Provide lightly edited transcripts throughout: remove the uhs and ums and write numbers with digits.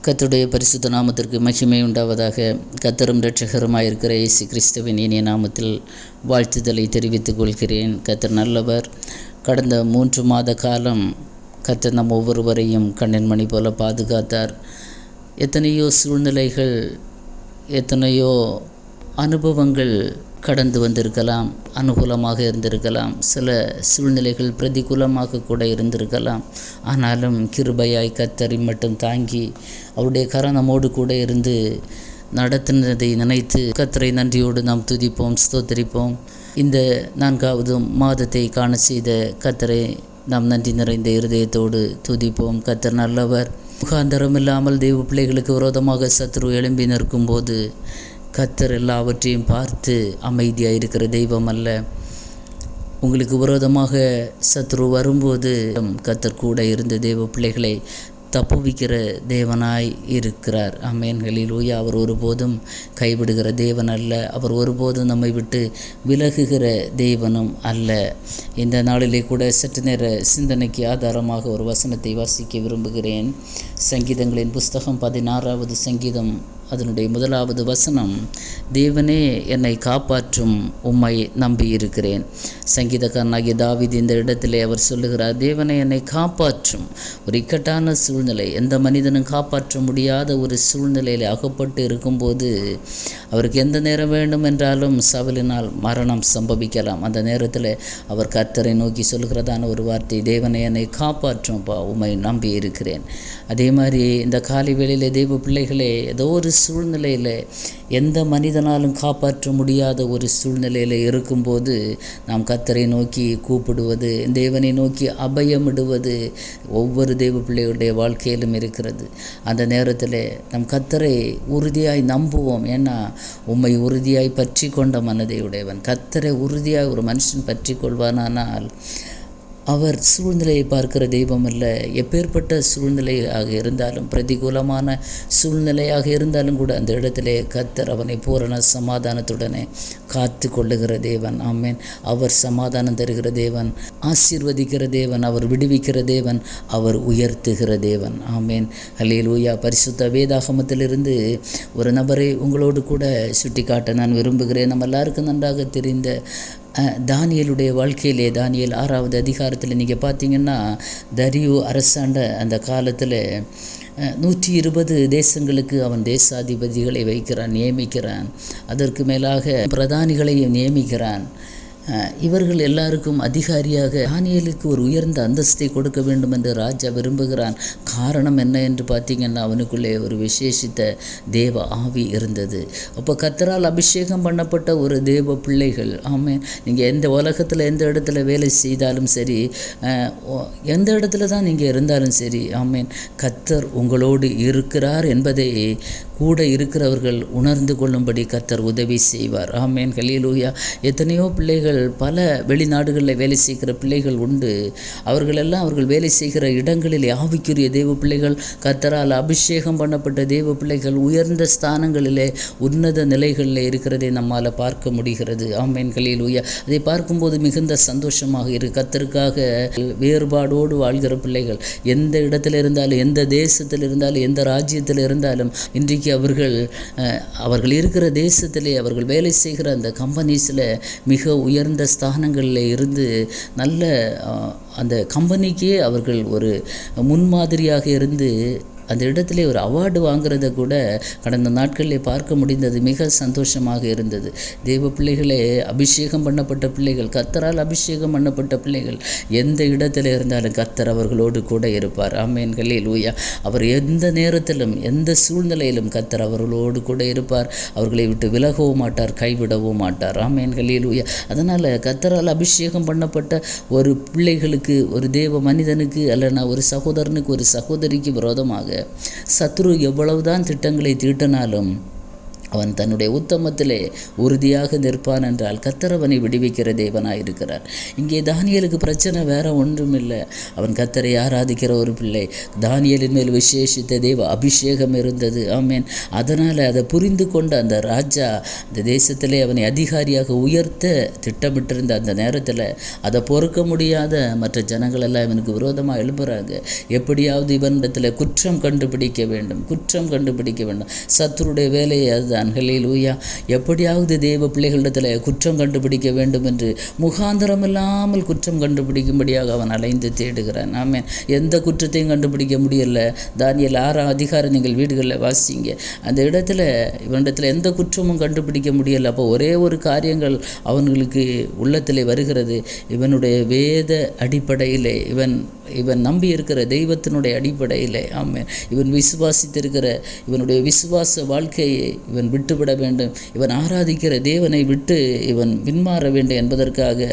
கர்த்தருடைய பரிசுத்த நாமத்திற்கு மகிமை உண்டாவதாக. கர்த்தரும் இரட்சகருமாயிருக்கிற இயேசு கிறிஸ்துவின் இனிய நாமத்தில் வாழ்த்துதலை தெரிவித்துக் கொள்கிறேன். கர்த்தர் நல்லவர். கடந்த 3 மாத காலம் கர்த்தர் நம் ஒவ்வொருவரையும் கண்ணின் மணி போல பாதுகாத்தார். எத்தனையோ சூழ்நிலைகள், எத்தனையோ அனுபவங்கள் கடந்து வந்திருக்கலாம், அனுகூலமாக இருந்திருக்கலாம், சில சூழ்நிலைகள் பிரதிகூலமாக கூட இருந்திருக்கலாம். ஆனாலும் கிருபையாய் கர்த்தரை மட்டும் தாங்கி அவருடைய கரம் நம்மோடு கூட இருந்து நடத்தினதை நினைத்து கர்த்தரை நன்றியோடு நாம் துதிப்போம், ஸ்தோத்திரிப்போம். இந்த 4வது மாதத்தை காண செய்த கர்த்தரை நாம் நன்றி நிறைந்த இருதயத்தோடு துதிப்போம். கர்த்தர் நல்லவர். முகாந்தரம் இல்லாமல் தெய்வ பிள்ளைகளுக்கு விரோதமாக சத்ரு எழும்பி நிற்கும்போது கர்த்தர் எல்லாவற்றையும் பார்த்து அமைதியாக இருக்கிற தெய்வம் அல்ல. உங்களுக்கு விரோதமாக சத்ரு வரும்போது கர்த்தர் கூட இருந்த தெய்வ பிள்ளைகளை தப்புவிக்கிற தேவனாய் இருக்கிறார். ஆமென், ஹல்லேலூயா. அவர் ஒருபோதும் கைவிடுகிற தேவன் அல்ல. அவர் ஒருபோதும் நம்மை விட்டு விலகுகிற தேவனும் அல்ல. இந்த நாளிலே கூட சற்று நேர சிந்தனைக்கு ஆதாரமாக ஒரு வசனத்தை வாசிக்க விரும்புகிறேன். சங்கீதங்களின் புஸ்தகம் 16வது சங்கீதம் அதனுடைய 1வது வசனம், தேவனே என்னை காப்பாற்றும், உம்மை நம்பியிருக்கிறேன். சங்கீதக்காரனாகிய தாவீது இந்த இடத்திலே அவர் சொல்லுகிறார், தேவனை என்னை காப்பாற்றும். ஒரு இக்கட்டான சூழ்நிலை, எந்த மனிதனும் காப்பாற்ற முடியாத ஒரு சூழ்நிலையில் அகப்பட்டு இருக்கும்போது அவருக்கு எந்த நேரம் வேண்டும் என்றாலும் சவலினால் மரணம் சம்பவிக்கலாம். அந்த நேரத்தில் அவர் கர்த்தரை நோக்கி சொல்லுகிறதான ஒரு வார்த்தை, தேவனை என்னை காப்பாற்றும்பா, உம்மை நம்பி இருக்கிறேன். அதே மாதிரி இந்த காலை வேளையிலே தெய்வ பிள்ளைகளே, ஏதோ ஒரு சூழ்நிலையில், எந்த மனிதனாலும் காப்பாற்ற முடியாத ஒரு சூழ்நிலையில் இருக்கும்போது நாம் கர்த்தரை நோக்கி கூப்பிடுவது, தேவனை நோக்கி அபயமிடுவது ஒவ்வொரு தெய்வ பிள்ளைகளுடைய வாழ்க்கையிலும் இருக்கிறது. அந்த நேரத்தில் நம் கர்த்தரை உறுதியாய் நம்புவோம். ஏன்னா உம்மை உறுதியாய் பற்றி கொண்ட மனதையுடையவன். கர்த்தரை உறுதியாய் ஒரு மனுஷன் பற்றி கொள்வானானால் அவர் சூழ்நிலையை பார்க்கிற தெய்வம் அல்ல. எப்பேற்பட்ட சூழ்நிலையாக இருந்தாலும், பிரதிகூலமான சூழ்நிலையாக இருந்தாலும் கூட அந்த இடத்திலே கர்த்தர் அவனை பூரண சமாதானத்துடனே காத்து கொள்ளுகிற தேவன். ஆமென். அவர் சமாதானம் தருகிற தேவன், ஆசீர்வதிக்கிற தேவன், அவர் விடுவிக்கிற தேவன், அவர் உயர்த்துகிற தேவன். ஆமென், ஹல்லேலூயா. பரிசுத்த வேதாகமத்திலிருந்து ஒரு நபரை உங்களோடு கூட சுட்டி காட்ட நான் விரும்புகிறேன். நம்ம எல்லாருக்கும் நன்றாக தெரிந்த தானியேலுடைய வாழ்க்கையிலே, தானியேல் 6வது அதிகாரத்தில் நீங்கள் பார்த்தீங்கன்னா, தரியு அரசாண்ட அந்த காலத்தில் 120 தேசங்களுக்கு அவன் தேசாதிபதிகளை வைக்கிறான், நியமிக்கிறான். அதற்கு மேலாக பிரதானிகளையும் நியமிக்கிறான். இவர்கள் எல்லாருக்கும் அதிகாரியாக தானியேலுக்கு ஒரு உயர்ந்த அந்தஸ்தை கொடுக்க வேண்டும் என்று ராஜா விரும்புகிறான். காரணம் என்ன என்று பார்த்தீங்கன்னா, அவனுக்குள்ளே ஒரு விசேஷித்த தேவ ஆவி இருந்தது. அப்போ கர்த்தரால் அபிஷேகம் பண்ணப்பட்ட ஒரு தேவ பிள்ளைகள். ஆமென். நீங்கள் எந்த உலகத்தில் எந்த இடத்துல வேலை செய்தாலும் சரி, எந்த இடத்துல தான் நீங்கள் இருந்தாலும் சரி, ஆமென், கர்த்தர் உங்களோடு இருக்கிறார் என்பதை கூட இருக்கிறவர்கள் உணர்ந்து கொள்ளும்படி கர்த்தர் உதவி செய்வார். ஆமென், ஹல்லேலூயா. எத்தனையோ பிள்ளைகள், பல வெளிநாடுகளில் வேலை செய்கிற பிள்ளைகள் உண்டு. அவர்கள் வேலை செய்கிற இடங்களில் ஆவிக்குரிய தேவ பிள்ளைகள், கர்த்தரால் அபிஷேகம் பண்ணப்பட்ட தேவ பிள்ளைகள் உயர்ந்த ஸ்தானங்களிலே, உன்னத நிலைகளில் இருக்கிறதை நம்மால் பார்க்க முடிகிறது. ஆமென், ஹல்லேலூயா. அதை பார்க்கும்போது மிகுந்த சந்தோஷமாக இருக்கு. கர்த்தருக்காக வேறுபாடோடு வாழ்கிற பிள்ளைகள் எந்த இடத்துல இருந்தாலும், எந்த தேசத்தில் இருந்தாலும், எந்த ராஜ்யத்தில் இருந்தாலும், இன்றைக்கு அவர்கள் இருக்கிற தேசத்திலே, அவர்கள் வேலை செய்கிற அந்த கம்பெனிஸில் மிக உயர்ந்த ஸ்தானங்களில் இருந்து நல்ல அந்த கம்பெனிக்கே அவர்கள் ஒரு முன்மாதிரியாக இருந்து அந்த இடத்துல ஒரு அவார்டு வாங்குறத கூட கடந்த நாட்களில் பார்க்க முடிந்தது. மிக சந்தோஷமாக இருந்தது. தெய்வ பிள்ளைகளே, அபிஷேகம் பண்ணப்பட்ட பிள்ளைகள், கர்த்தரால் அபிஷேகம் பண்ணப்பட்ட பிள்ளைகள் எந்த இடத்துல இருந்தாலும் கர்த்தர் அவர்களோடு கூட இருப்பார். ஆமென், ஹல்லேலூயா. அவர் எந்த நேரத்திலும், எந்த சூழ்நிலையிலும் கர்த்தர் அவர்களோடு கூட இருப்பார். அவர்களை விட்டு விலகவும் மாட்டார், கைவிடவும் மாட்டார். ஆமென், ஹல்லேலூயா. அதனால் கர்த்தரால் அபிஷேகம் பண்ணப்பட்ட ஒரு பிள்ளைகளுக்கு, ஒரு தேவ மனிதனுக்கு, அல்லனா ஒரு சகோதரனுக்கு, ஒரு சகோதரிக்கு விரோதமாக சத்ரு எவ்வளவுதான் திட்டங்களை தீட்டினாலும் அவன் தன்னுடைய உத்தமத்திலே உறுதியாக நிற்பான் என்றால் கர்த்தர் அவனை விடுவிக்கிற தேவனாக இருக்கிறார். இங்கே தானியேலுக்கு பிரச்சனை வேற ஒன்றும் இல்லை. அவன் கர்த்தரை ஆராதிக்கிற ஒரு பிள்ளை. தானியேலின் மேல் விசேஷித்த தேவ அபிஷேகம் இருந்தது. ஆமேன். அதனால் அதை புரிந்து கொண்ட அந்த ராஜா இந்த தேசத்திலே அவனை அதிகாரியாக உயர்த்த திட்டமிட்டிருந்த அந்த நேரத்தில் அதை பொறுக்க முடியாத மற்ற ஜனங்களெல்லாம் இவனுக்கு விரோதமாக எழுப்புறாங்க. எப்படியாவது இவனிடத்தில் குற்றம் கண்டுபிடிக்க வேண்டும், குற்றம் கண்டுபிடிக்க வேண்டும். சத்துருடைய வேலையை அதுதான். ஹல்லேலூயா. எப்படியாவது தேவ பிள்ளைகளிடத்தில் குற்றம் கண்டுபிடிக்க வேண்டும் என்று முகாந்திரம் இல்லாமல் குற்றம் கண்டுபிடிக்கும்படியாக அவன் அலைந்து தேடுகிறான். ஆமென். எந்த குற்றத்தையும் கண்டுபிடிக்க முடியல. தானியேல் 6ஆம் அதிகாரம் நீங்கள் வீடுகளில் வாசிங்க. அந்த இடத்துல இவனிடத்தில் எந்த குற்றமும் கண்டுபிடிக்க முடியலை. அப்போ ஒரே ஒரு காரியங்கள் அவர்களுக்கு உள்ளத்தில் வருகிறது. இவனுடைய வேத அடிப்படையிலே இவன் நம்பி இருக்கிற தெய்வத்தினுடைய அடிப்படையில் ஆமென் இவன் விசுவாசித்திருக்கிற இவனுடைய விசுவாச வாழ்க்கையை இவன் விட்டுவிட வேண்டும். இவன் ஆராதிக்கிற தேவனை விட்டு இவன் பின்மாற வேண்டும் என்பதற்காக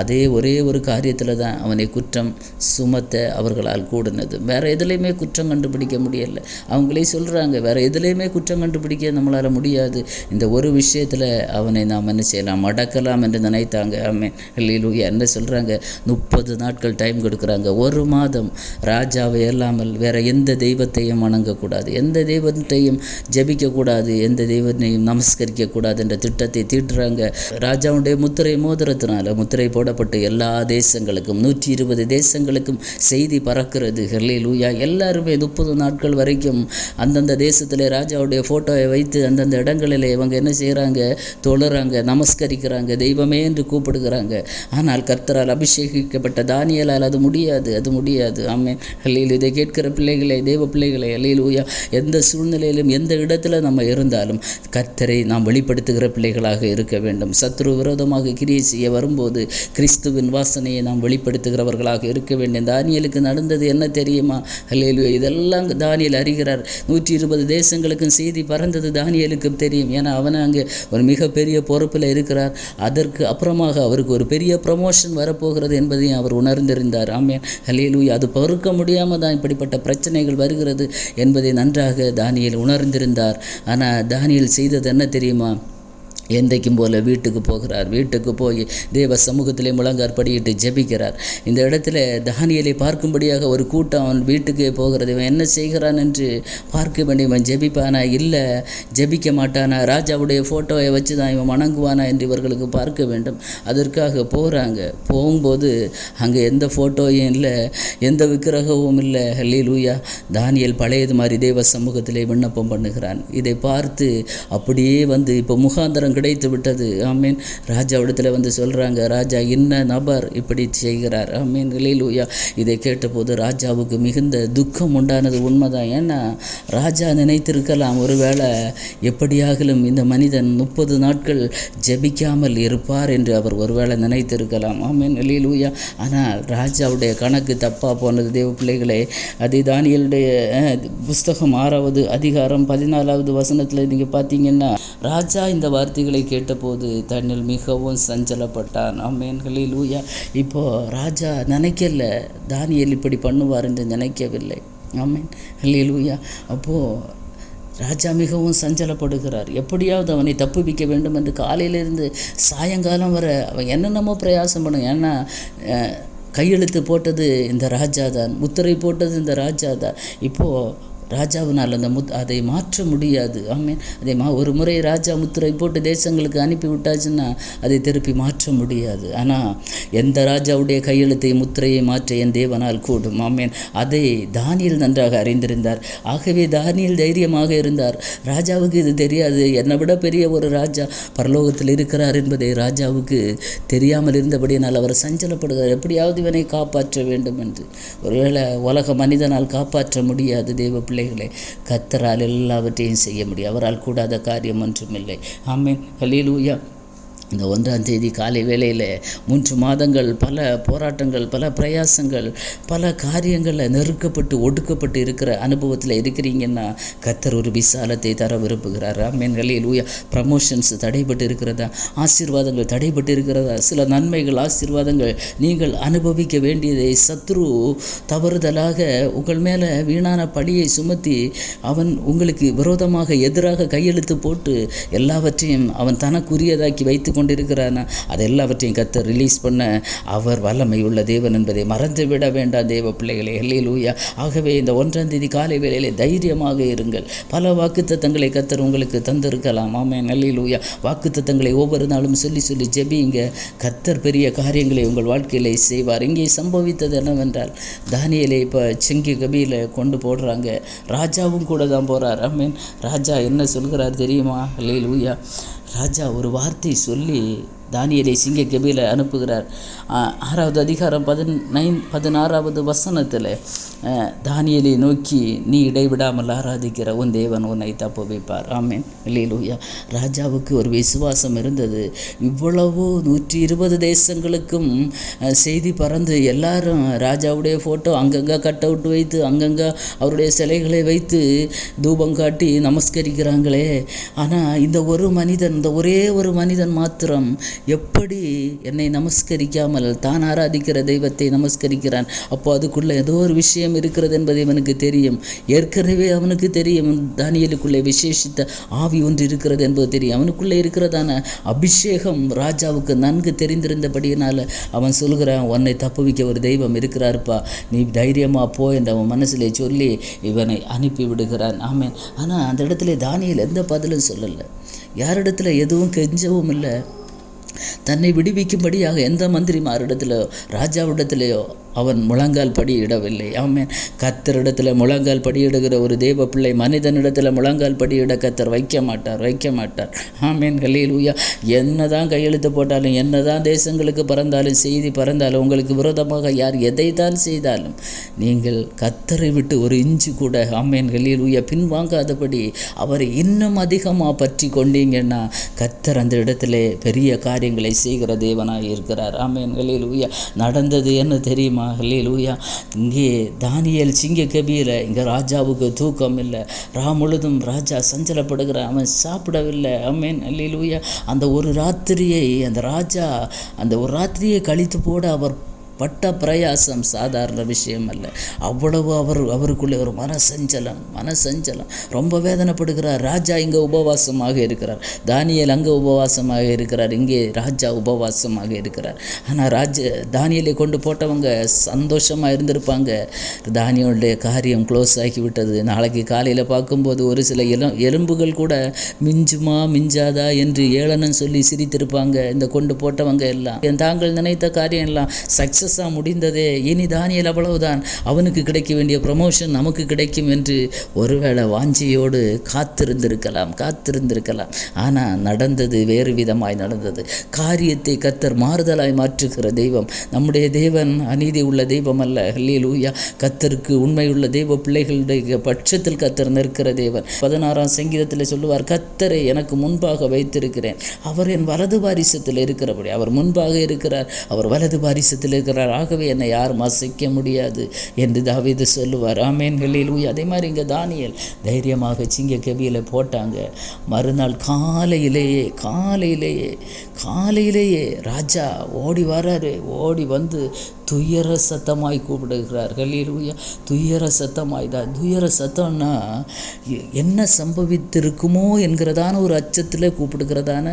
அதே ஒரே ஒரு காரியத்தில் தான் அவனை குற்றம் சுமத்த அவர்களால் கூடினது. வேறு எதுலேயுமே குற்றம் கண்டுபிடிக்க முடியலை. அவங்களே சொல்கிறாங்க, வேறு எதுலேயுமே குற்றம் கண்டுபிடிக்க நம்மளால் முடியாது. இந்த ஒரு விஷயத்தில் அவனை நாம் என்ன செய்யலாம், அடக்கலாம் என்று நினைத்தாங்க. ஆமென். ஹல்லேலூயா. என்ன சொல்கிறாங்க, 30 நாட்கள் டைம் கொடுக்குறாங்க. 1 மாதம் ராஜாவை இல்லாமல் வேறு எந்த தெய்வத்தையும் வணங்கக்கூடாது, எந்த தெய்வத்தையும் ஜபிக்கக்கூடாது, எந்த தெய்வத்தையும் நமஸ்கரிக்கக்கூடாது என்ற திட்டத்தை தீட்டுறாங்க. ராஜாவுடைய முத்திரை மோதிரத்தினால முத்திரை போடப்பட்டு எல்லா தேசங்களுக்கும் 120 தேசங்களுக்கும் செய்தி பறக்கிறது. ஹல்லேலூயா. எல்லாருமே 30 நாட்கள் வரைக்கும் அந்தந்த தேசத்தில் ராஜாவுடைய ஃபோட்டோவை வைத்து அந்தந்த இடங்களில் இவங்க என்ன செய்கிறாங்க, தொழுறாங்க, நமஸ்கரிக்கிறாங்க, தெய்வமே என்று கூப்பிடுகிறாங்க. ஆனால் கர்த்தரால் அபிஷேகிக்கப்பட்ட தானியேலால் அது முடியாது, அது முடியாது. ஆமென். ஹல்லேலூயா. இதை கேட்கிற பிள்ளைகளை, தேவ பிள்ளைகளை, ஹல்லேலூயா, எந்த சூழ்நிலையிலும் எந்த இடத்துல நம்ம இருந்தாலும் கர்த்தரை நாம் வெளிப்படுத்துகிற பிள்ளைகளாக இருக்க வேண்டும். சத்ரு விரோதமாக கிரியை செய்ய வரும்போது கிறிஸ்துவின் வாசனையை நாம் வெளிப்படுத்துகிறவர்களாக இருக்க வேண்டும். தானியேலுக்கு நடந்தது என்ன தெரியுமா? ஹல்லேலூயா. இதெல்லாம் தானியேல் அறிகிறார். 120 தேசங்களுக்கும் செய்தி பறந்தது தானியேலுக்கும் தெரியும். ஏன்னா அவனை அங்கே ஒரு மிகப்பெரிய பொறுப்பில் இருக்கிறார். அதற்கு அப்புறமாக அவருக்கு ஒரு பெரிய ப்ரமோஷன் வரப்போகிறது என்பதையும் அவர் உணர்ந்திருந்தார். ஆமென். ஹல்லேலூயா. அது பொறுக்க முடியாமல் தான் இப்படிப்பட்ட பிரச்சனைகள் வருகிறது என்பதை நன்றாக தானியேல் உணர்ந்திருந்தார். ஆனால் தானியேல் செய்தது என்ன தெரியுமா? என்றைக்கும் போல வீட்டுக்கு போகிறார். வீட்டுக்கு போய் தேவ சமூகத்திலே முழங்கார் படியிட்டு ஜெபிக்கிறார். இந்த இடத்துல தானியேலை பார்க்கும்படியாக ஒரு கூட்டம் அவன் வீட்டுக்கு போகிறது. இவன் என்ன செய்கிறான் என்று பார்க்க வேண்டிய. இவன் ஜெபிப்பானா இல்லை ஜெபிக்க மாட்டானா, ராஜாவுடைய ஃபோட்டோவை வச்சு தான் இவன் வணங்குவானா என்று இவர்களுக்கு பார்க்க வேண்டும். அதற்காக போகிறாங்க. போகும்போது அங்கே எந்த ஃபோட்டோயும் இல்லை, எந்த விக்கிரகமும் இல்லை. ஹல்லேலூயா. தானியேல் பழையது மாதிரி தேவ சமூகத்திலே விண்ணப்பம் பண்ணுகிறான். இதை பார்த்து அப்படியே வந்து இப்போ முகாந்தரம் கிடைத்து விட்டது. ஆமீன். ராஜாவிடத்தில் வந்து சொல்கிறாங்க, ராஜா என்ன நபர் இப்படி செய்கிறார். ஆமீன். ஹல்லேலூயா. இதை கேட்டபோது ராஜாவுக்கு மிகுந்த துக்கம் உண்டானது. உண்மைதான். ஏன்னா ராஜா நினைத்திருக்கலாம், ஒருவேளை எப்படியாகலும் இந்த மனிதன் 30 நாட்கள் ஜெபிக்காமல் இருப்பார் என்று அவர் ஒருவேளை நினைத்திருக்கலாம். ஆமீன். ஹல்லேலூயா. ஆனால் ராஜாவுடைய கணக்கு தப்பாக போனது. தேவ பிள்ளைகளே, அது தானியேலுடைய புஸ்தகம் 6வது அதிகாரம் 14வது வசனத்தில் நீங்கள் பார்த்தீங்கன்னா, ராஜா இந்த வார்த்தைகளை கேட்டபோது தன்னில் மிகவும் சஞ்சலப்பட்டான். ஆமென். ஹல்லேலூயா. இப்போது ராஜா நினைக்கல தானியேல் இப்படி பண்ணுவார் என்று நினைக்கவில்லை. ஆமென். ஹல்லேலூயா. அப்போது ராஜா மிகவும் சஞ்சலப்படுகிறார். எப்படியாவது அவனை தப்புவிக்க வேண்டும் என்று காலையிலிருந்து சாயங்காலம் வர அவன் என்னென்னமோ பிரயாசம் பண்ணும். ஏன்னா கையெழுத்து போட்டது இந்த ராஜா தான், முத்திரை போட்டது இந்த ராஜா தான். இப்போது ராஜாவினால் அந்த அதை மாற்ற முடியாது. ஆமீன். அதை ஒரு முறை ராஜா முத்திரை போட்டு தேசங்களுக்கு அனுப்பி விட்டாச்சுன்னா அதை திருப்பி மாற்ற முடியாது. ஆனால் எந்த ராஜாவுடைய கையெழுத்தை முத்திரையை மாற்ற என் தேவனால் கூடும். ஆமீன். அதை தானியேல் நன்றாக அறிந்திருந்தார். ஆகவே தானியேல் தைரியமாக இருந்தார். ராஜாவுக்கு இது தெரியாது. என்னை விட பெரிய ஒரு ராஜா பரலோகத்தில் இருக்கிறார் என்பதை ராஜாவுக்கு தெரியாமல் இருந்தபடியினால் அவர் சஞ்சலப்படுகிறார். எப்படியாவது இவனை காப்பாற்ற வேண்டும் என்று. ஒருவேளை உலக மனிதனால் காப்பாற்ற முடியாது. தேவ பிள்ளைகளே, கர்த்தரால் எல்லாவற்றையும் செய்ய முடியும். அவரால் கூடாத காரியம் ஒன்றுமில்லை. ஆமென். ஹல்லேலூயா. இந்த 1ஆம் தேதி காலை வேளையில் 3 மாதங்கள் பல போராட்டங்கள், பல பிரயாசங்கள், பல காரியங்களில் நெருக்கப்பட்டு ஒடுக்கப்பட்டு இருக்கிற அனுபவத்தில் இருக்கிறீங்கன்னா கர்த்தர் ஒரு விசாலத்தை தர விரும்புகிறார். ஆமென், ஹல்லேலூயா. ப்ரமோஷன்ஸ் தடைபட்டு இருக்கிறதா? ஆசீர்வாதங்கள் தடைபட்டு இருக்கிறதா? சில நன்மைகள், ஆசீர்வாதங்கள் நீங்கள் அனுபவிக்க வேண்டியதை சத்ரு தவறுதலாக உங்கள் மேலே வீணான பழியை சுமத்தி அவன் உங்களுக்கு விரோதமாக எதிராக கையெழுத்து போட்டு எல்லாவற்றையும் அவன் தனக்குரியதாக்கி வைத்து கொண்டிருக்கிறானா, அது எல்லாவற்றையும் கர்த்தர் ரிலீஸ் பண்ண அவர் வல்லமை உள்ள தேவன் என்பதை மறந்து விட வேண்டாம் தேவ பிள்ளைகளே. ஹல்லேலூயா. ஆகவே இந்த 1ஆம் தேதி காலை வேளையிலே தைரியமாக இருங்கள். பல வாக்குத்தத்தங்களை கர்த்தர் உங்களுக்கு தந்திருக்கலாம். ஆமென், ஹல்லேலூயா. வாக்குத்தத்தங்களை ஒவ்வொரு நாளும் சொல்லி சொல்லி ஜெபியுங்க. கர்த்தர் பெரிய காரியங்களை உங்கள் வாழ்க்கையிலே செய்வார். இங்கே சம்பவித்தது என்னவென்றால், தானியேலை இப்போ சிங்க கபியில் கொண்டு போடுறாங்க. ராஜாவும் கூட தான் போகிறார். ஆமென். ராஜா என்ன சொல்கிறார் தெரியுமா? ஹல்லேலூயா. ராஜா ஒரு வார்த்தை சொல்லி தானியேலை சிங்க கபியில் அனுப்புகிறார். 6வது அதிகாரம் 16வது வசனத்தில் தானியேலை நோக்கி, நீ இடைவிடாமல் ஆராதிக்கிற உன் தேவன் உன்னை தப்புவிப்பார். ஆமென், ஹல்லேலூயா. ராஜாவுக்கு ஒரு விசுவாசம் இருந்தது. இவ்வளவு 120 தேசங்களுக்கும் செய்தி பறந்து எல்லாரும் ராஜாவுடைய ஃபோட்டோ அங்கங்கே கட் அவுட் வைத்து அங்கங்கே அவருடைய சிலைகளை வைத்து தூபம் காட்டி நமஸ்கரிக்கிறாங்களே. ஆனால் இந்த ஒரே ஒரு மனிதன் மாத்திரம் எப்படி என்னை நமஸ்கரிக்காமல் தான் ஆராதிக்கிற தெய்வத்தை நமஸ்கரிக்கிறான்? அப்போ அதுக்குள்ளே ஏதோ ஒரு விஷயம் இருக்கிறது என்பது இவனுக்கு தெரியும். ஏற்கனவே அவனுக்கு தெரியும், தானியேலுக்குள்ளே விசேஷித்த ஆவி ஒன்று இருக்கிறது என்பது தெரியும். அவனுக்குள்ளே இருக்கிறதான அபிஷேகம் ராஜாவுக்கு நன்கு தெரிந்திருந்தபடியினால் அவன் சொல்கிறான், உன்னை தப்புவிக்க ஒரு தெய்வம் இருக்கிறார்ப்பா, நீ தைரியமாக போ என்று அவன் மனசிலே சொல்லி இவனை அனுப்பி விடுகிறான். ஆமென். ஆனால் அந்த இடத்துல தானியேல் எந்த பதிலும் சொல்லலை, யாரிடத்துல எதுவும் கெஞ்சவும் இல்லை. தன்னை விடுவிக்கும்படியாக எந்த மந்திரிமாரிடத்திலோ ராஜாவிடத்திலேயோ அவன் முழங்கால் படியிடவில்லை. ஆமென். கர்த்தரிடத்தில் முழங்கால் படியிடுகிற ஒரு தேவ பிள்ளை மனிதனிடத்தில் முழங்கால் படியிட கர்த்தர் வைக்க மாட்டார். ஆமென், ஹல்லேலூயா. என்னதான் கையெழுத்து போட்டாலும், என்னதான் தேசங்களுக்கு பறந்தாலும், செய்தி பறந்தாலும், உங்களுக்கு விரோதமாக யார் எதை தான் செய்தாலும் நீங்கள் கர்த்தரை விட்டு ஒரு இன்ச்சு கூட, ஆமென், ஹல்லேலூயா, பின்வாங்காதபடி அவரை இன்னும் அதிகமாக பற்றி கொண்டீங்கன்னா கர்த்தர் அந்த இடத்திலே பெரிய காரியங்களை செய்கிற தேவனாக இருக்கிறார். ஆமென், ஹல்லேலூயா. நடந்தது என்ன தெரியுமா? ஹல்லேலூயா. இங்கே தானியேல் சிங்க கபியில், இங்கே ராஜாவுக்கு தூக்கம் இல்லை. முழுதும் ராஜா சஞ்சலப்படுகிறான், அவன் சாப்பிடவில்லை. ஆமென், ஹல்லேலூயா. அந்த ஒரு ராத்திரியை கழித்து போட அவர் பட்ட பிரயாசம் சாதாரண விஷயம் அல்ல. அவ்வளவு அவருக்குள்ளே ஒரு மனசஞ்சலம், ரொம்ப வேதனைப்படுகிறார். ராஜா இங்கே உபவாசமாக இருக்கிறார், தானியேல் அங்கே உபவாசமாக இருக்கிறார், இங்கே ராஜா உபவாசமாக இருக்கிறார். ஆனால் தானியேலை கொண்டு போட்டவங்க சந்தோஷமாக இருந்திருப்பாங்க. தானியேலுடைய காரியம் க்ளோஸ் ஆகிவிட்டது. நாளைக்கு காலையில் பார்க்கும்போது ஒரு சில எலும்புகள் கூட மிஞ்சுமா மிஞ்சாதா என்று ஏளனம் சொல்லி சிரித்திருப்பாங்க இந்த கொண்டு போட்டவங்க எல்லாம். தாங்கள் நினைத்த காரியம் எல்லாம் சக்ஸஸ் முடிந்ததே, இனி தானியேல் அவ்வளவுதான், அவனுக்கு கிடைக்க வேண்டிய ப்ரமோஷன் நமக்கு கிடைக்கும் என்று ஒருவேளை வாஞ்சியோடு காத்திருந்திருக்கலாம். ஆனால் நடந்தது வேறு விதமாய் நடந்தது. காரியத்தை கர்த்தர் மாறுதலாய் மாற்றுகிற தெய்வம். நம்முடைய தேவன் அநீதி உள்ள தெய்வம் அல்ல. ஹல்லேலூயா. கர்த்தருக்கு உண்மையுள்ள தெய்வ பிள்ளைகளுடைய பட்சத்தில் கர்த்தர் நிற்கிற தேவன். 16ஆம் சங்கீதத்தில் சொல்லுவார், கர்த்தரை எனக்கு முன்பாக வைத்திருக்கிறேன், அவர் என் வலது பாரிசத்தில் இருக்கிறபடி. அவர் முன்பாக இருக்கிறார், அவர் வலது பாரிசத்தில் இருக்கிறார், ஆகவே என்னை யாரும் அசைக்க முடியாது என்று தாவீது சொல்லுவார். ஆமென், ஹல்லேலூயா. அதே மாதிரி இங்கே தானியேல் தைரியமாக சிங்க கபியில் போட்டாங்க. மறுநாள் காலையிலேயே ராஜா ஓடி வராரு. ஓடி வந்து துயர சத்தமாய் கூப்பிடுகிறார். ஹல்லேலூயா. துயர சத்தம்னா என்ன சம்பவித்திருக்குமோ என்கிறதான ஒரு அச்சத்தில் கூப்பிடுகிறதான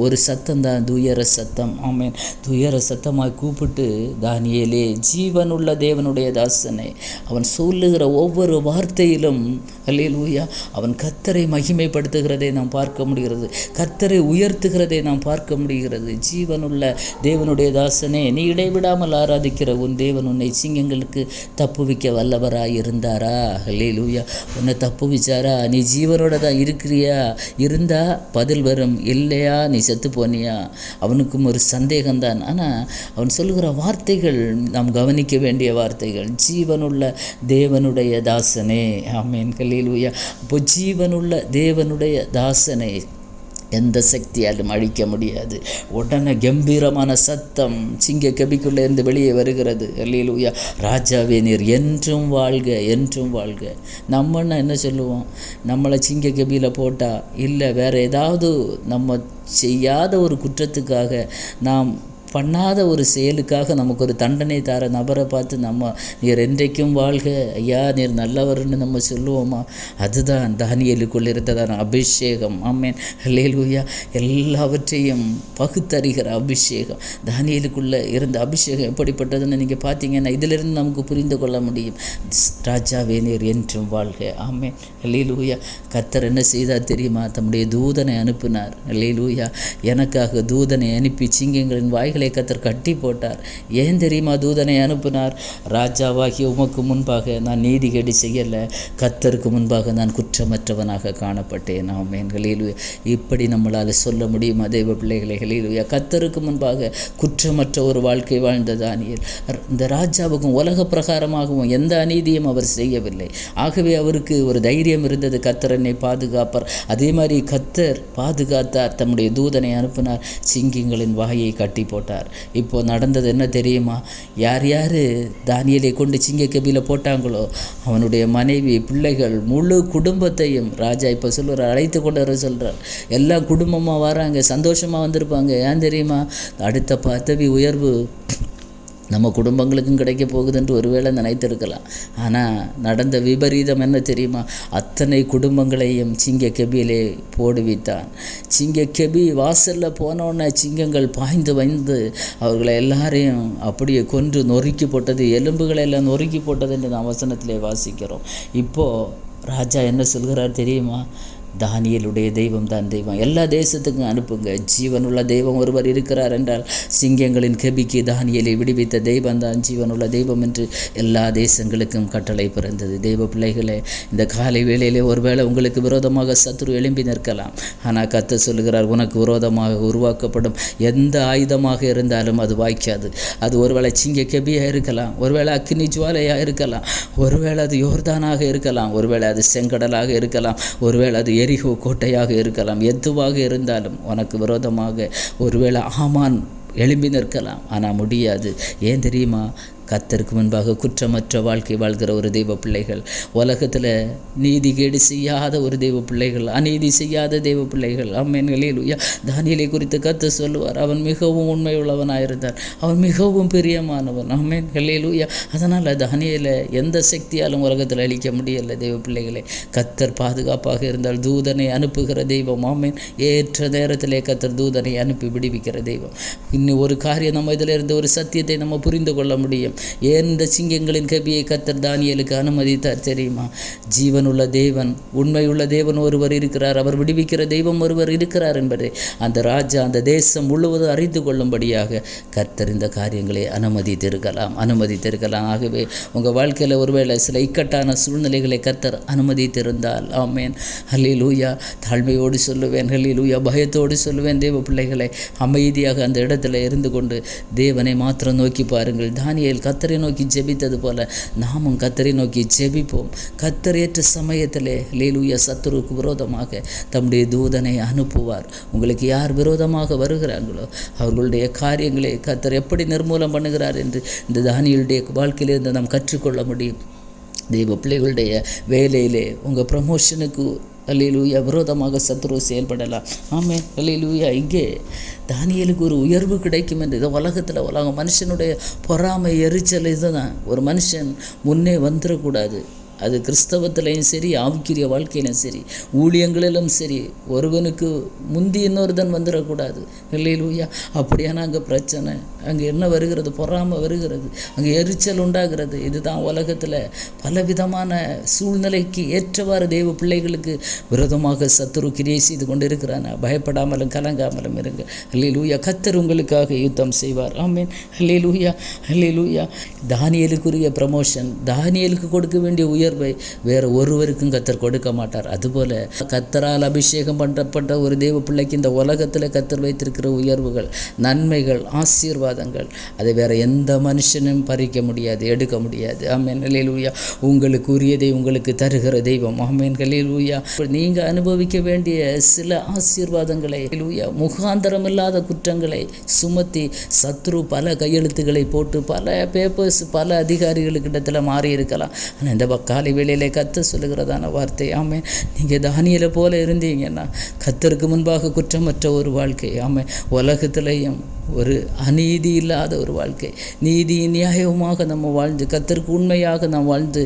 ஒரு சத்தம் தான் துயர சத்தம். ஆமென். துயர சத்தமாய் கூப்பிட்டு, தானியேலே, ஜீவனுள்ள தேவனுடைய தாசனே, அவன் சொல்லுகிற ஒவ்வொரு வார்த்தையிலும் ஹல்லேலூயா அவன் கர்த்தரை மகிமைப்படுத்துகிறதை நாம் பார்க்க முடிகிறது, கர்த்தரை உயர்த்துகிறதை நாம் பார்க்க முடிகிறது. ஜீவனுள்ள தேவனுடைய தாசனே, நீ இடைவிடாமல் ஆராதிக்கிற உன் தேவன் உன்னை சிங்கங்களுக்கு தப்புவிக்க வல்லவராய் இருந்தாரா? ஹல்லேலூயா. உன்னை தப்புவிச்சாரா? நீ ஜீவனோட தான் இருக்கிறியா? இருந்தா பதில் வரும், இல்லையா நீ செத்து போனியா? அவனுக்கும் ஒரு சந்தேகம்தான். ஆனால் அவன் சொல்லுகிற வார்த்தைகள் நாம் கவனிக்க வேண்டிய வார்த்தைகள். ஜீவனுள்ள தேவனுடைய தாசனே. ஆமென், ஹல்லேலூயா. அப்போ ஜீவனுள்ள தேவனுடைய தாசனை எந்த சக்தியாலும் அழிக்க முடியாது. உடனே கம்பீரமான சத்தம் சிங்க கபிக்குள்ளே இருந்து வெளியே வருகிறது. அல்லேலூயா. ராஜாவே நீர் என்றும் வாழ்க, என்றும் வாழ்க. நம்மன்னா என்ன சொல்லுவோம்? நம்மளை சிங்க கபியில் போட்டால், இல்லை வேறு ஏதாவது நம்ம செய்யாத ஒரு குற்றத்துக்காக, நாம் பண்ணாத ஒரு செயலுக்காக நமக்கு ஒரு தண்டனை தர நபரை பார்த்து நம்ம நீர் என்றைக்கும் வாழ்க ஐயா, நீர் நல்லவர்னு நம்ம சொல்லுவோமா? அதுதான் தானியேலுக்குள் இருந்ததான அபிஷேகம். ஆமென், அல்லேலூயா. எல்லாவற்றையும் பகுத்தறிகிற அபிஷேகம் தானியேலுக்குள்ளே இருந்த அபிஷேகம் எப்படிப்பட்டதுன்னு நீங்கள் பார்த்தீங்கன்னா இதிலிருந்து நமக்கு புரிந்து கொள்ள முடியும். ராஜாவே நீர் என்றும் வாழ்க. ஆமென், அல்லேலூயா. கர்த்தர் என்ன செய்தார் தெரியுமா? தம்முடைய தூதனை அனுப்பினார். அல்லேலூயா. எனக்காக தூதனை அனுப்பி சிங்கங்களின் வாய்களை கர்த்தர் கட்டி போட்டார். ஏன் தெரியுமா தூதனை அனுப்பினார்? ராஜாவாகிய உமக்கு முன்பாக நான் நீதிகேடு செய்யலை, கர்த்தருக்கு முன்பாக நான் குற்றமற்றவனாக காணப்பட்டேன். ஆமென், ஹல்லேலூயா. இப்படி நம்மளால் சொல்ல முடியுமா தேவ பிள்ளைகளே? ஹல்லேலூயா. கர்த்தருக்கு முன்பாக குற்றமற்ற ஒரு வாழ்க்கை வாழ்ந்த தானியேல் இந்த ராஜாவுக்கும் உலக பிரகாரமாகவும் எந்த அநீதியும் அவர் செய்யவில்லை. ஆகவே அவருக்கு ஒரு தைரியம் இருந்தது, கர்த்தர் என்னை பாதுகாப்பார். அதே மாதிரி கர்த்தர் பாதுகாத்தார். தம்முடைய தூதனை அனுப்பினார், சிங்கங்களின் வாயை கட்டி போட்டார். இப்போ நடந்தது என்ன தெரியுமா? யார் யார் தானியேலை கொண்டு சிங்க கபியில் போட்டாங்களோ அவனுடைய மனைவி, பிள்ளைகள், முழு குடும்பத்தையும் ராஜா இப்போ சொல்லுறார், அழைத்து கொண்டு வர சொல்கிறார். எல்லாம் குடும்பமாக வராங்க, சந்தோஷமாக வந்திருப்பாங்க. ஏன் தெரியுமா? அடுத்த பதவி உயர்வு நம்ம குடும்பங்களுக்கும் கிடைக்க போகுதுன்ட்டு ஒருவேளை நினைத்திருக்கலாம். ஆனால் நடந்த விபரீதம் என்ன தெரியுமா? அத்தனை குடும்பங்களையும் சிங்க கெபியிலே போடுவித்தான். சிங்க கெபி வாசலில் போனோன்னே சிங்கங்கள் பாய்ந்து வந்து அவர்களை எல்லாரையும் அப்படியே கொன்று நொறுக்கி போட்டது, எலும்புகளை எல்லாம் நொறுக்கி போட்டது என்று நாம் வசனத்திலே வாசிக்கிறோம். இப்போது ராஜா என்ன சொல்கிறார் தெரியுமா? தானியேலுடைய தெய்வம் தான் தெய்வம், எல்லா தேசத்துக்கும் அனுப்புங்க. ஜீவனுள்ள தெய்வம் ஒருவர் இருக்கிறார் என்றால் சிங்கங்களின் கெபிக்கு தானியேலை விடுவித்த தெய்வம் தான் ஜீவனுள்ள தெய்வம் என்று எல்லா தேசங்களுக்கும் கட்டளை பிறந்தது. தெய்வ பிள்ளைகளே, இந்த காலை வேளையிலே ஒருவேளை உங்களுக்கு விரோதமாக சத்துரு எழும்பி நிற்கலாம். ஆனால் கர்த்தர் சொல்லுகிறார், உனக்கு விரோதமாக உருவாக்கப்படும் எந்த ஆயுதமாக இருந்தாலும் அது வாய்க்காது. அது ஒருவேளை சிங்க கெபியாக இருக்கலாம், ஒருவேளை அக்கினி ஜுவாலையாக இருக்கலாம், ஒருவேளை அது யோர்தானாக இருக்கலாம், ஒருவேளை அது செங்கடலாக இருக்கலாம், ஒருவேளை அது எரிகோ கோட்டையாக இருக்கலாம். எதுவாக இருந்தாலும் உனக்கு விரோதமாக ஒருவேளை ஆமான் எழும்பி நிற்கலாம். ஆனால் முடியாது. ஏன் தெரியுமா? கர்த்தருக்கு முன்பாக குற்றமற்ற வாழ்க்கை வாழ்கிற ஒரு தெய்வ பிள்ளைகள், உலகத்தில் நீதிகேடு செய்யாத ஒரு தெய்வ பிள்ளைகள், அநீதி செய்யாத தெய்வ பிள்ளைகள். ஆமென், ஹல்லேலூயா. தானியேலை குறித்து கர்த்தர் சொல்லுவார், அவன் மிகவும் உண்மையுள்ளவனாயிருந்தார், அவன் மிகவும் பிரியமானவன். ஆமென், ஹல்லேலூயா. அதனால் தானியேலை எந்த சக்தியாலும் உலகத்தில் அழிக்க முடியலை. தெய்வ பிள்ளைகளே, கர்த்தர் பாதுகாப்பாக இருந்தால் தூதனை அனுப்புகிற தெய்வம். ஆமென், ஏற்ற நேரத்திலே கர்த்தர் தூதனை அனுப்பி விடுவிக்கிற தெய்வம். இன்னும் ஒரு காரியம் நம்ம இதில் இருந்து ஒரு சத்தியத்தை நம்ம புரிந்து கொள்ள முடியும். ஏன் இந்த சிங்கங்களின் கபியை கர்த்தர் தானியேலுக்கு அனுமதித்தார் தெரியுமா? ஜீவனுள்ள தேவன், உண்மையுள்ள தேவன் ஒருவர் இருக்கிறார், அவர் விடுவிக்கிற தெய்வம் ஒருவர் இருக்கிறார் என்பதை அந்த ராஜா, அந்த தேசம் முழுவதும் அறிந்து கொள்ளும்படியாக கர்த்தர் இந்த காரியங்களை அனுமதித்திருக்கலாம். ஆகவே உங்கள் வாழ்க்கையில் ஒருவேளை சில இக்கட்டான சூழ்நிலைகளை கர்த்தர் அனுமதித்திருந்தால், ஆமென், ஹல்லேலூயா, தாழ்மையோடு சொல்லுவேன், ஹல்லேலூயா, பயத்தோடு சொல்லுவேன், தேவ பிள்ளைகளை அமைதியாக அந்த இடத்துல இருந்து கொண்டு தேவனை மாத்திரம் நோக்கி பாருங்கள். தானியேல் கர்த்தரை நோக்கி ஜெபித்தது போல நாமும் கர்த்தரை நோக்கி ஜெபிப்போம். கர்த்தர் ஏற்ற சமயத்திலே ஹல்லேலூயா சத்துருக்கு விரோதமாக தம்முடைய தூதனை அனுப்புவார். உங்களுக்கு யார் விரோதமாக வருகிறாங்களோ அவர்களுடைய காரியங்களை கர்த்தர் எப்படி நிர்மூலம் பண்ணுகிறார் என்று இந்த தானியேலுடைய வாழ்க்கையிலிருந்து நாம் கற்றுக்கொள்ள முடியும். தெய்வ பிள்ளைகளுடைய வேலையிலே உங்கள் ப்ரமோஷனுக்கு ஹல்லேலூயா விரோதமாக சத்துரு செயல்படலாம். ஆமென், ஹல்லேலூயா. இங்கே தானியேலுக்கு ஒரு உயர்வு கிடைக்கும் என்று உலகம் மனுஷனுடைய பொறாமை, எரிச்சல், இதுதான். ஒரு மனுஷன் முன்னே வந்துடக்கூடாது. அது கிறிஸ்தவத்திலையும் சரி, ஆவிக்குரிய வாழ்க்கையிலும் சரி, ஊழியங்களிலும் சரி, ஒருவனுக்கு முந்தி இன்னொருதன் வந்துடக்கூடாது. ஹல்லேலூயா. அப்படியான அங்கே பிரச்சனை, அங்கே என்ன வருகிறது? பொறாமை வருகிறது, அங்கே எரிச்சல் உண்டாகிறது. இதுதான் உலகத்தில் பலவிதமான சூழ்நிலைக்கு ஏற்றவாறு தெய்வ பிள்ளைகளுக்கு விரோதமாக சத்துரு கிரியை செய்து கொண்டு இருக்கிறான். பயப்படாமலும் கலங்காமலும் இருங்க. ஹல்லேலூயா. கர்த்தர் உங்களுக்காக யுத்தம் செய்வார். ஆமென், ஹல்லேலூயா, ஹல்லேலூயா. தானியேலுக்குரிய ப்ரமோஷன், தானியேலுக்கு கொடுக்க வேண்டிய உயர்வை வேறு ஒருவருக்கும் கத்தர் கொடுக்க மாட்டார். அதுபோல் கத்தரால் அபிஷேகம் பண்ணப்பட்ட ஒரு தேவ பிள்ளைக்கு இந்த உலகத்தில் கத்தர் வைத்திருக்கிற உயர்வுகள், நன்மைகள், ஆசீர்வாதங்கள் அதை வேறு எந்த மனுஷனும் பறிக்க முடியாது, எடுக்க முடியாது. ஆமென் அல்லேலூயா. உங்களுக்கு உரியதை உங்களுக்கு தருகிற தெய்வம். ஆமென் அல்லேலூயா. நீங்கள் அனுபவிக்க வேண்டிய சில ஆசீர்வாதங்களை அல்லேலூயா முகாந்தரம் இல்லாத குற்றங்களை சுமத்தி சத்ரு பல கையெழுத்துக்களை போட்டு பல பேப்பர்ஸ் பல அதிகாரிகளுக்கிடத்தில் மாறி இருக்கலாம். ஆனால் இந்த காலை வேளையிலே கர்த்தர் சொல்லுகிறதான வார்த்தை, ஆமே நீங்கள் தானியேலை போல இருந்தீங்கன்னா கர்த்தருக்கு முன்பாக குற்றமற்ற ஒரு வாழ்க்கை, ஆமே உலகத்திலையும் ஒரு அநீதி இல்லாத ஒரு வாழ்க்கை, நீதி நியாயமாக நம்ம வாழ்ந்து கர்த்தருக்கு உண்மையாக நாம் வாழ்ந்து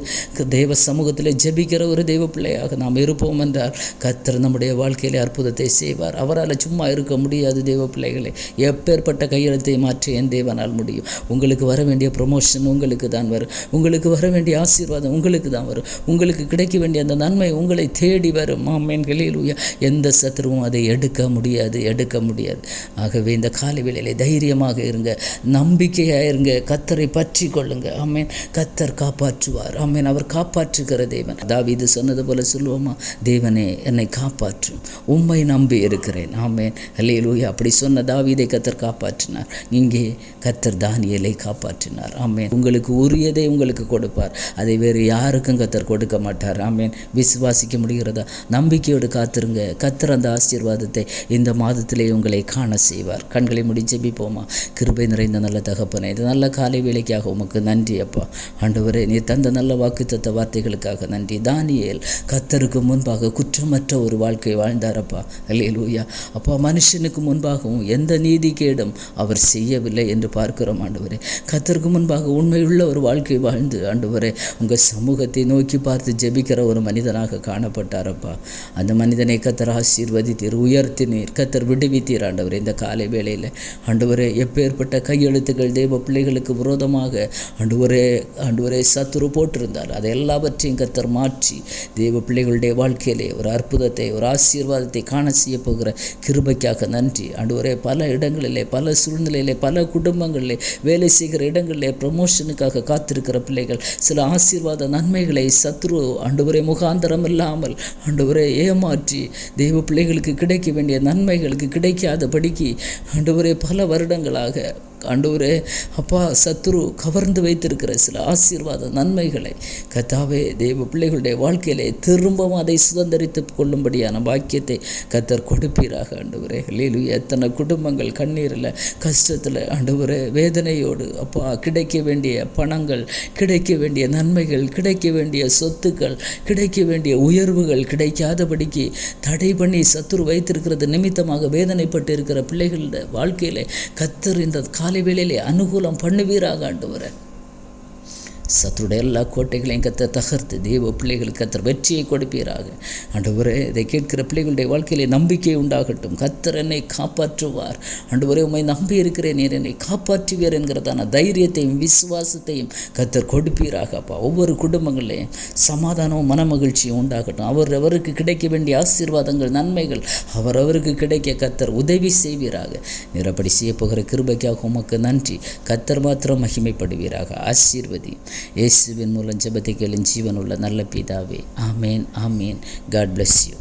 தெய்வ சமூகத்தில் ஜெபிக்கிற ஒரு தெய்வ பிள்ளையாக நாம் இருப்போம் என்றால் கர்த்தர் நம்முடைய வாழ்க்கையிலே அற்புதத்தை செய்வார். அவரால் சும்மா இருக்க முடியாது. தெய்வ பிள்ளைகளை எப்பேற்பட்ட கையெழுத்தை மாற்றி என் தேவனால் முடியும். உங்களுக்கு வர வேண்டிய ப்ரொமோஷன் உங்களுக்கு தான் வரும், உங்களுக்கு வர வேண்டிய ஆசீர்வாதம் உங்களுக்கு தான் வரும், உங்களுக்கு கிடைக்க வேண்டிய அந்த நன்மை உங்களை தேடி வரும். ஆமென் அல்லேலூயா. எந்த சத்துருவும் அதை எடுக்க முடியாது. ஆகவே இந்த காலை வேளையிலே தைரியமாக இருங்க, நம்பிக்கையாக இருங்க, கர்த்தரை பற்றி கொள்ளுங்க. ஆமென். கர்த்தர் காப்பாற்றுவார். ஆமென். அவர் காப்பாற்றுகிற தேவன். தாவீது சொன்னது போல சொல்லுவோமா, தேவனே என்னை காப்பாற்றும், உம்மை நம்பி இருக்கிறேன். ஆமென் அல்லேலூயா. அப்படி சொன்ன தாவீதை கர்த்தர் காப்பாற்றினார். இங்கே கர்த்தர் தானியேலை காப்பாற்றினார். ஆமென். உங்களுக்கு உரியதை உங்களுக்கு கொடுப்பார், அதை வேறு யாருக்கும் கர்த்தர் கொடுக்க மாட்டார். ஆமென். விசுவாசிக்க முடிகிறதா? நம்பிக்கையோடு காத்திருங்க. கர்த்தர் அந்த ஆசீர்வாதத்தை இந்த மாதத்திலே உங்களை காண செய்வார். கண்களை முடி ஜெபிப்போமா. கிருபை நிறைந்த நல்ல தகப்பனே, இந்த நல்ல காலை வேளைக்காக உமக்கு நன்றி அப்பா. ஆண்டவரே, நீ தந்த நல்ல வாக்குத்தத்த வார்த்தைகளுக்காக நன்றி. தானியேல் கர்த்தருக்கு முன்பாக குற்றமற்ற ஒரு வாழ்க்கை வாழ்ந்தாரப்பா. அல்லேலூயா. அப்பா, மனுஷனுக்கு முன்பாகவும் எந்த நீதிகேடும் அவர் செய்யவில்லை என்று பார்க்கிறோம். ஆண்டவரே, கர்த்தருக்கு முன்பாக உண்மையுள்ள ஒரு வாழ்க்கை வாழ்ந்து ஆண்டவரே உங்கள் சமூகத்தை நோக்கி பார்த்து ஜெபிக்கிற ஒரு மனிதனாக காணப்பட்டாரப்பா. அந்த மனிதனை கர்த்தர் ஆசீர்வதித்தீர், உயர்த்தினீர், கர்த்தர் விடுவித்தீர். ஆண்டவரே, இந்த காலை வேளையில் ஆண்டவரே எப்பேற்பட்ட கையெழுத்துக்கள் தேவ பிள்ளைகளுக்கு விரோதமாக ஆண்டவரே சத்துரு போட்டிருந்தார், அதை எல்லாவற்றையும் கர்த்தர் மாற்றி தேவ பிள்ளைகளுடைய வாழ்க்கையிலே ஒரு அற்புதத்தை, ஒரு ஆசீர்வாதத்தை காண செய்ய போகிற கிருபைக்காக நன்றி. ஆண்டவரே, பல இடங்களிலே, பல சூழ்நிலையிலே, பல குடும்பங்களிலே, வேலை செய்கிற இடங்களிலே ப்ரமோஷனுக்காக காத்திருக்கிற பிள்ளைகள் சில ஆசீர்வாத நன்மைகளை சத்துரு ஆண்டவரே முகாந்தரம் இல்லாமல் ஆண்டவரே ஏமாற்றி தேவ பிள்ளைகளுக்கு கிடைக்க வேண்டிய நன்மைகளுக்கு கிடைக்காதபடிக்கு ஆண்டவரே பல வருடங்களாக ஆண்டவரே அப்பா சத்துரு கவர்ந்து வைத்திருக்கிற சில ஆசீர்வாத நன்மைகளை கர்த்தாவே தேவ பிள்ளைகளுடைய வாழ்க்கையிலே திரும்பவும் அதை சுதந்திரித்து கொள்ளும்படியான பாக்கியத்தை கர்த்தர் கொடுப்பீராக. ஆண்டவரே அல்லேலூயா. எத்தனை குடும்பங்கள் கண்ணீரில், கஷ்டத்தில், ஆண்டவரே வேதனையோடு அப்பா கிடைக்க வேண்டிய பணங்கள், கிடைக்க வேண்டிய நன்மைகள், கிடைக்க வேண்டிய சொத்துக்கள், கிடைக்க வேண்டிய உயர்வுகள் கிடைக்காதபடிக்கு தடை பண்ணி சத்துரு வைத்திருக்கிறது நிமித்தமாக வேதனைப்பட்டு இருக்கிற பிள்ளைகளுடைய வாழ்க்கையிலே கர்த்தர் இந்த காலை வேளையிலே அனுகூலம் பண்ணுவீராக. ஆண்டவரே, சத்துருடைய எல்லா கோட்டைகளையும் கர்த்தர் தகர்த்து தேவ பிள்ளைகளுக்கு கர்த்தர் வெற்றியை கொடுப்பீராக. ஆண்டவரே, இதை கேட்கிற பிள்ளைகளுடைய வாழ்க்கையிலே நம்பிக்கை உண்டாகட்டும். கர்த்தர் என்னை காப்பாற்றுவார். ஆண்டவரே, உம்மை நம்பி இருக்கிறேன், நீர் என்னை காப்பாற்றுவீர் என்கிறதான தைரியத்தையும் விசுவாசத்தையும் கர்த்தர் கொடுப்பீராக. அப்பா, ஒவ்வொரு குடும்பங்களையும் சமாதானமும் மனமகிழ்ச்சியும் உண்டாகட்டும். அவருக்கு கிடைக்க வேண்டிய ஆசீர்வாதங்கள், நன்மைகள் அவருக்கு கிடைக்க கர்த்தர் உதவி செய்வீராக. நீர் அப்படி செய்ய போகிற கிருபைக்காக உமக்கு நன்றி. கர்த்தர் மாத்திரம் மகிமைப்படுவீராக. ஆசீர்வதி. இயேசுவின் மூலம் ஜெபத்தை கேளும் ஜீவனுள்ள நல்ல பிதாவே. ஆமேன். ஆமேன். God bless you.